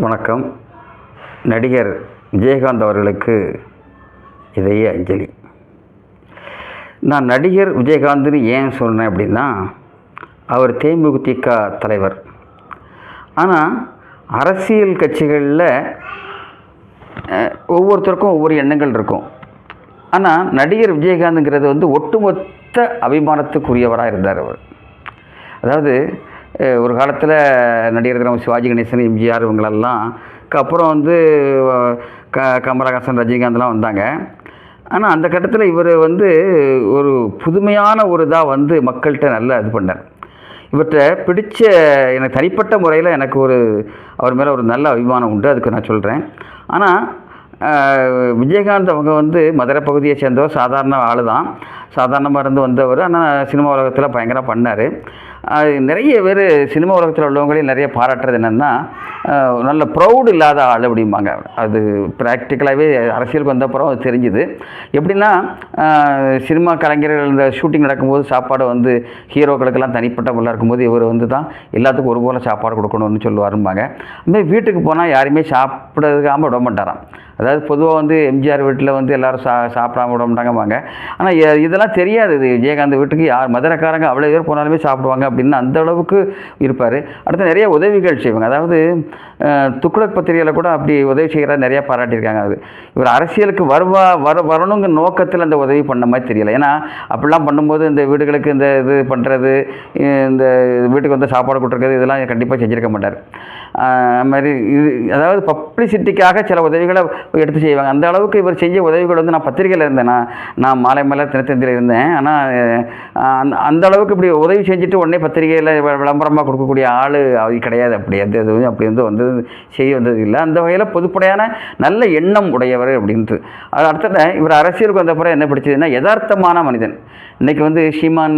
வணக்கம். நடிகர் விஜயகாந்த் அவர்களுக்கு இதய அஞ்சலி. நான் நடிகர் விஜயகாந்த்னு ஏன் சொன்னேன் அப்படின்னா, அவர் தேமுதிக தலைவர். ஆனால் அரசியல் கட்சிகளில் ஒவ்வொருத்தருக்கும் ஒவ்வொரு எண்ணங்கள் இருக்கும். ஆனால் நடிகர் விஜயகாந்துங்கிறது ஒட்டுமொத்த அபிமானத்துக்குரியவராக இருந்தார் அவர். அதாவது ஒரு காலத்தில் நடிகர்கள் நம்ம சிவாஜி கணேசன், எம்ஜிஆர் இவங்களெல்லாம் அப்புறம் கமலஹாசன், ரஜினிகாந்த்லாம் வந்தாங்க. ஆனால் அந்த கட்டத்தில் இவர் ஒரு புதுமையான ஒரு இதாக மக்கள்கிட்ட நல்லா இது பண்ணார். இவர்கிட்ட பிடிச்ச எனக்கு தனிப்பட்ட முறையில் எனக்கு அவர் மேலே ஒரு நல்ல அபிமானம் உண்டு, அதுக்கு நான் சொல்கிறேன். ஆனால் விஜயகாந்த் அவங்க மதுரை பகுதியை சேர்ந்தவர், சாதாரண ஆள் தான், சாதாரணமாக இருந்து வந்தவர். ஆனால் சினிமா உலகத்தில் பயங்கரம் பண்ணார். நிறைய பேர் சினிமா உலகத்தில் உள்ளவங்களையும் நிறைய பாராட்டுறது என்னென்னா, நல்ல ப்ரௌடு இல்லாத ஆள் அப்படிம்பாங்க. அது ப்ராக்டிக்கலாகவே அரசியலுக்கு வந்தப்புறம் அது தெரிஞ்சுது. எப்படின்னா, சினிமா கலைஞர்கள் இந்த ஷூட்டிங் நடக்கும்போது சாப்பாடு ஹீரோக்களுக்கெல்லாம் தனிப்பட்ட முறையில் இருக்கும்போது இவர் தான் எல்லாத்துக்கும் ஒரு போல் சாப்பாடு கொடுக்கணும்னு சொல்லுவாரும்பாங்க. அதுமாதிரி வீட்டுக்கு போனால் யாருமே சாப்பிடாமல் விட மாட்டாராம். அதாவது பொதுவாக எம்ஜிஆர் வீட்டில் எல்லோரும் சாப்பிடாம விட மாட்டாங்கம்பாங்க. ஆனால் இதெல்லாம் தெரியாது. இது விஜயகாந்த் வீட்டுக்கு யார் மதுரைக்காரங்க அவ்வளோ பேர் போனாலுமே சாப்பிடுவாங்க அப்படின்னு அந்த அளவுக்கு இருப்பார். அடுத்து நிறைய உதவிகள் செய்வாங்க. அதாவது துக்ளக் பத்திரிகையில் கூட அப்படி உதவி செய்கிறா நிறையா பாராட்டியிருக்காங்க. இவர் அரசியலுக்கு வரணுங்கிற நோக்கத்தில் அந்த உதவி பண்ண மாதிரி தெரியலை. ஏன்னா அப்படிலாம் பண்ணும்போது இந்த வீடுகளுக்கு இந்த இது பண்ணுறது, இந்த வீட்டுக்கு சாப்பாடு கொடுத்துருக்கிறது, இதெல்லாம் கண்டிப்பாக செஞ்சுருக்க மாட்டார். அது மாதிரி அதாவது பப்ளிசிட்டிக்காக சில உதவிகளை எடுத்து செய்வாங்க. அந்த அளவுக்கு இவர் செஞ்ச உதவிகள் நான் பத்திரிகையில் இருந்தேன். நான் மாலை மேலே தினத்தந்தியில் இருந்தேன். ஆனால் அந்த அளவுக்கு இப்படி உதவி செஞ்சுட்டு உடனே பத்திரிகையில் விளம்பரமாக கொடுக்கக்கூடிய ஆள் அது கிடையாது. அப்படி அப்படி செய்ய வந்தது இல்லை. அந்த வகையில் பொதுப்படையான நல்ல எண்ணம் உடையவர் அப்படின்ட்டு. அது அடுத்த இவர் அரசியலுக்கு வந்தப்புறம் என்ன பிடிச்சதுன்னா, யதார்த்தமான மனிதன். இன்றைக்கி சீமான்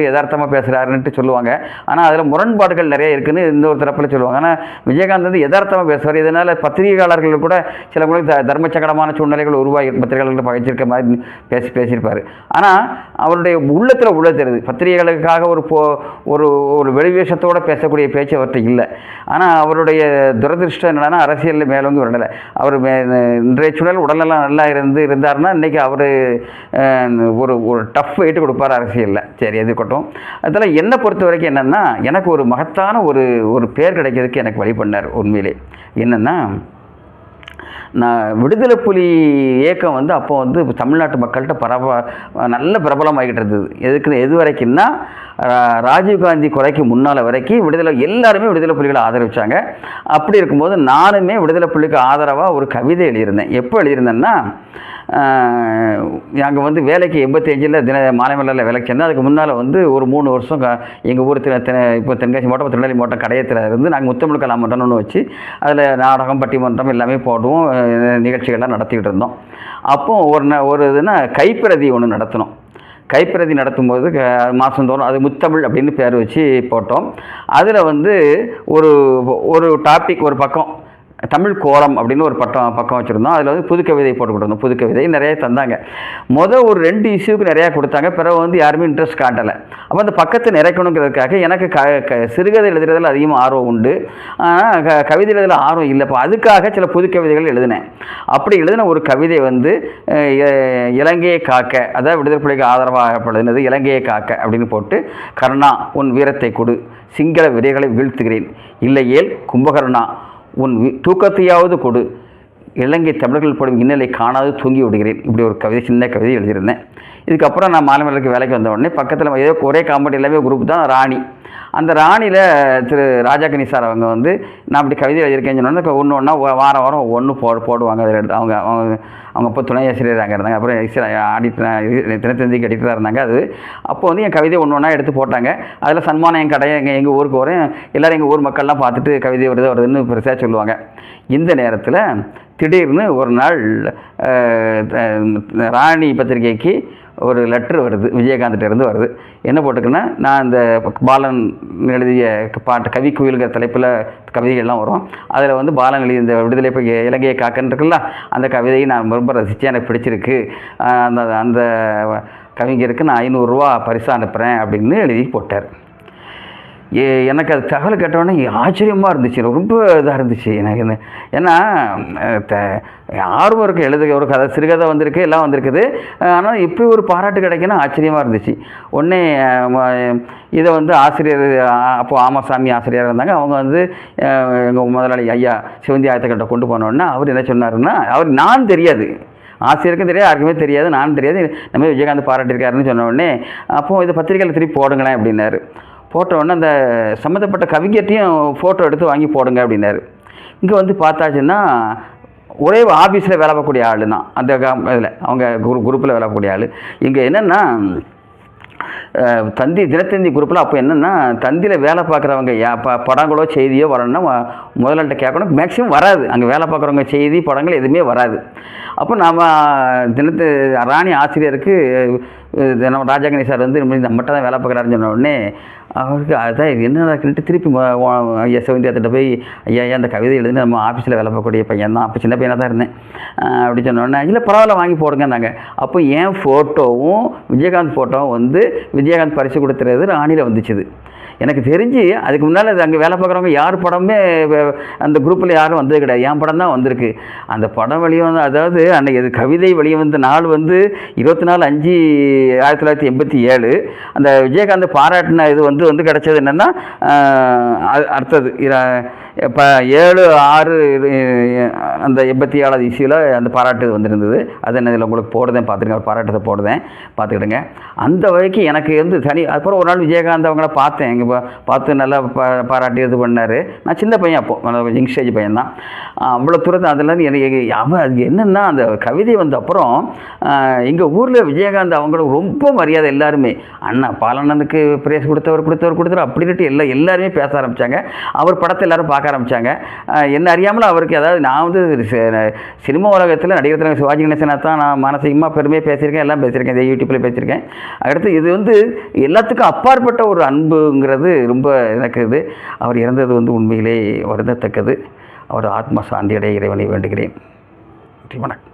யதார்த்தமாக பேசுகிறாருன்ட்டு சொல்லுவாங்க. ஆனால் அதில் முரண்பாடுகள் நிறைய இருக்குதுன்னு இன்னொரு தரப்பில் சொல்லுவாங்க. ஆனால் விஜயகாந்த் யதார்த்தமாக பேசுவார். இதனால் பத்திரிகையாளர்கள் கூட சில தர்மச்சக்கரமான சூழ்நிலைகள் உருவாகி பத்திரிகையாளர்கள் பகிர்ச்சிருக்க மாதிரி பேசியிருப்பார். ஆனால் அவருடைய உள்ளத்தில் உள்ள தெரியுது. பத்திரிகைகளுக்காக ஒரு வெளிவேஷத்தோடு பேசக்கூடிய பேச்சு அவர்கிட்ட இல்லை. ஆனால் அவருடைய துரதிருஷ்டம் என்னன்னா, அரசியலில் மேலோங்கி வரலை. அவர் இன்றைய சூழல் உடலெல்லாம் நல்லா இருந்தார்னா இன்றைக்கி அவர் ஒரு டஃப் வெயிட்டு கொடுப்பார் அரசியலில். சரி, அது இருக்கட்டும். அதில் என்னை பொறுத்த வரைக்கும் என்னென்னா, எனக்கு ஒரு மகத்தான ஒரு பேர் கிடைக்கிறதுக்கு எனக்கு வழி பண்ணார். உண்மையிலே என்னென்னா, நான் விடுதலை புலி இயக்கம் அப்போ தமிழ்நாட்டு மக்கள்கிட்ட நல்ல பிரபலமாகிட்டு இருந்தது. எது வரைக்கும்னா, ராஜீவ்காந்தி கொலைக்கு முன்னால் வரைக்கும் எல்லாருமே விடுதலை புலிகளை ஆதரிச்சாங்க. அப்படி இருக்கும்போது நானுமே விடுதலை புலிக்கு ஆதரவாக ஒரு கவிதை எழுதியிருந்தேன். எப்போ எழுதியிருந்தேன்னா, அங்கே வேலைக்கு 85 மாலை மலரில் வேலைக்கு சேர்ந்தேன். அதுக்கு முன்னால் ஒரு 3 வருஷம் எங்கள் ஊர் இப்போ தென்காசி மாவட்டம், திருநெல்வேலி மாவட்டம் கடையத்தில் இருந்து நாங்கள் முத்தமிழ் கலாமன்றம்னு வச்சு அதில் நாடகம், பட்டிமன்றம் எல்லாமே போடுவோம், நிகழ்ச்சிகள்லாம் நடத்திக்கிட்டு இருந்தோம். அப்போது ஒரு இதுனா கைப்பிரதி ஒன்று நடத்தினோம். கைப்பிரதி நடத்தும்போது மாதந்தோறும் அது முத்தமிழ் அப்படின்னு பேர் வச்சு போட்டோம். அதில் ஒரு டாபிக், ஒரு பக்கம் தமிழ் கோலம் அப்படின்னு ஒரு பக்கம் வச்சுருந்தோம். அதில் புதுக்கவிதை போட்டுக்கிட்டு புதுக்கவிதை நிறைய தந்தாங்க. ஒரு 2 இஷ்யூக்கு நிறையா கொடுத்தாங்க. பிறகு யாருமே இன்ட்ரெஸ்ட் காட்டலை. அப்போ அந்த பக்கத்தை நிறைக்கணுங்கிறதுக்காக எனக்கு சிறுகதை எழுதுறதில் அதிகமாக ஆர்வம் உண்டு. ஆனால் கவிதை எழுதுல ஆர்வம் இல்லை. இப்போ அதுக்காக சில புதுக்கவிதைகள் எழுதினேன். அப்படி எழுதின ஒரு கவிதை இலங்கையை காக்க, அதாவது விடுதலை புலிக்கு ஆதரவாக எழுதினது இலங்கையை காக்க அப்படின்னு போட்டு, கருணா உன் வீரத்தை கொடு, சிங்கள விதைகளை வீழ்த்துகிறேன், இல்லையேல் கும்பகர்ணா உன் தூக்கத்தையாவது கொடு, இலங்கை தமிழர்கள் படும் இன்னலை காணாது தூங்கி விடுகிறேன். இப்படி ஒரு கவிதை, சின்ன கவிதை எழுதியிருந்தேன். இதுக்கப்புறம் நான் மாலைமலருக்கு வேலைக்கு வந்த உடனே பக்கத்தில் ஏதோ ஒரே காமெடி எல்லாமே குரூப் தான் ராணி. அந்த ராணியில் திரு ராஜா கணி சார் அவங்க நான் அப்படி கவிதை எழுதியிருக்கேன்னு சொன்னோன்னா ஒன்று ஒன்றா வாரம் ஒன்று போடுவாங்க. அதில் எடுத்து அவங்க இப்போ துணை ஆசிரியராக இருந்தாங்க. அப்புறம் தினத்தந்திக்கு எடிட்டராக இருந்தாங்க. அப்போ என் கவிதை ஒன்று ஒன்றா எடுத்து போட்டாங்க. அதில் சன்மானம் என் கடையை எங்கள் ஊருக்கு வரேன், எல்லோரும் எங்கள் ஊர் மக்கள்லாம் பார்த்துட்டு கவிதை வருதுன்னு பெருசாக சொல்லுவாங்க. இந்த நேரத்தில் திடீர்னு ஒரு நாள் ராணி பத்திரிகைக்கு ஒரு லெட்ரு வருது, விஜயகாந்த்கிட்டேருந்து வருது. என்ன போட்டுக்குன்னா, நான் இந்த பாலன் எழுதிய பாட்டு கவி குயிலுங்கிற தலைப்பில் கவிதைகள்லாம் வரும். அதில் பாலன் எழுதிய இந்த விடுதலை இப்போ இலங்கையை காக்கன்னு இருக்குல்ல, அந்த கவிதையை நான் ரொம்ப ரசித்து எனக்கு பிடிச்சிருக்கு, அந்த கவிஞருக்கு நான் 500 ரூபா பரிசாக அனுப்புகிறேன் அப்படின்னு எழுதி போட்டார். எனக்கு அது தகவல் கேட்டோடனே ஆச்சரியமாக இருந்துச்சு, ரொம்ப இதாக இருந்துச்சு எனக்கு. ஏன்னா ஆர்வம் இருக்குது, எழுத ஒரு கதை சிறுகதை வந்திருக்கு, எல்லாம் வந்திருக்குது. ஆனால் இப்படி ஒரு பாராட்டு கிடைக்குன்னா ஆச்சரியமாக இருந்துச்சு. உடனே இதை வந்து ஆசிரியர், அப்போது ஆமாசாமி ஆசிரியராக இருந்தாங்க, அவங்க வந்து எங்கள் முதலாளி ஐயா சிவந்தி ஆயத்தக்கிட்ட கொண்டு போனோன்னா அவர் என்ன சொன்னாருன்னா, அவர் நான் தெரியாது, ஆசிரியருக்கும் தெரியாது, யாருக்குமே தெரியாது, நானும் தெரியாது, நம்ம விஜயகாந்த் பாராட்டியிருக்காருன்னு சொன்ன உடனே அப்போது இதை பத்திரிக்கையில் திருப்பி போடுங்களேன் அப்படின்னாரு. போட்ட உடனே அந்த சம்மந்தப்பட்ட கவிஞர்ட்டையும் ஃபோட்டோ எடுத்து வாங்கி போடுங்க அப்படின்னாரு. இங்கே வந்து பார்த்தாச்சுன்னா ஒரே ஆஃபீஸில் வேலை பார்க்கக்கூடிய ஆள் தான் அந்த இதில், அவங்க குரூப்பில் வேலை பார்க்கக்கூடிய ஆள். இங்கே என்னென்னா தந்தி தினத்தந்தி குரூப்பில் அப்போ என்னென்னா தந்தியில் வேலை பார்க்குறவங்க படங்களோ செய்தியோ வரணும்னா முதலாளிகிட்ட கேட்கணும், மேக்ஸிமம் வராது, அங்கே வேலை பார்க்குறவங்க செய்தி படங்கள் எதுவுமே வராது. அப்போ நாம் ராணி ஆசிரியருக்கு நம்ம ராஜாகணி சார் வந்து நம்மகிட்ட தான் வேலை பார்க்குறாருன்னு சொன்ன உடனே அவருக்கு அதுதான் இது என்னடாக்கிட்டு திருப்பி ஐயா சிவந்தியாத்திட்ட போய் ஐயா அந்த கவிதை எழுதுன்னு நம்ம ஆஃபீஸில் வேலை பார்க்கக்கூடிய பையன் தான், அப்போ சின்ன பையனாக தான் இருந்தேன் அப்படி சொன்னோடனே இல்லை பரவாயில்ல வாங்கி போடுங்கன்னாங்க. அப்போ என் ஃபோட்டோவும் விஜயகாந்த் ஃபோட்டோவும் வந்து விஜயகாந்த் பரிசு கொடுத்துறது ராணியில் வந்துச்சுது. எனக்கு தெரிஞ்சு அதுக்கு முன்னால் அது அங்கே வேலை பார்க்குறவங்க யார் படமே அந்த குரூப்பில் யாரும் வந்தது கிடையாது, என் படம் தான் வந்திருக்கு. அந்த படம் வெளியே வந்து, அதாவது அன்றைக்கி அது கவிதை வெளியே வந்த நாள் வந்து 24/5/1987. அந்த விஜயகாந்த் பாராட்டின இது வந்து கிடச்சது என்னென்னா அடுத்தது இப்போ 7/6 அந்த 87ஆவது இஷ்யூவில் அந்த பாராட்டு வந்திருந்தது. அது என்ன இதில் உங்களுக்கு போடுதேன், பார்த்துருங்க, ஒரு பாராட்டத்தை போடுதேன், பார்த்துக்கிடுங்க. அந்த வகைக்கு எனக்கு வந்து தனி. அப்புறம் ஒரு நாள் விஜயகாந்த் அவங்கள பார்த்தேன், இங்கே பார்த்து நல்லா பாராட்டி இது பண்ணார். நான் சின்ன பையன், அப்போது யங் ஸ்டேஜ் பையன் தான். அவ்வளோ தூரத்தை அதில் எனக்கு அது என்னென்னா அந்த கவிதை வந்த அப்புறம் எங்கள் ஊரில் விஜயகாந்த் அவங்களுக்கு ரொம்ப மரியாதை, எல்லாருமே அண்ணா பாலண்ணனுக்கு பிரேஸ் கொடுத்தவர் அப்படின்ட்டு எல்லாருமே பேச ஆரம்பித்தாங்க. அவர் படத்தை எல்லோரும் பார்க்க ஆரம்பித்தாங்க. என்ன அறியாமல் அவருக்கு, அதாவது நான் வந்து சினிமா உலகத்தில் நடிகர் தலைவர் சிவாஜி கணேசனை தான் நான் மானசீகமாக பெருமையாக பேசியிருக்கேன், எல்லாம் பேசியிருக்கேன், இதை யூடியூப்பில் பேசியிருக்கேன். அடுத்து இது வந்து எல்லாத்துக்கும் அப்பாற்பட்ட ஒரு அன்புங்கிறது ரொம்ப எனக்கு இது. அவர் இறந்தது வந்து உண்மையிலே வருந்தத்தக்கது. அவர் ஆத்ம சாந்தியடைய இறைவனை வேண்டுகிறேன். வணக்கம்.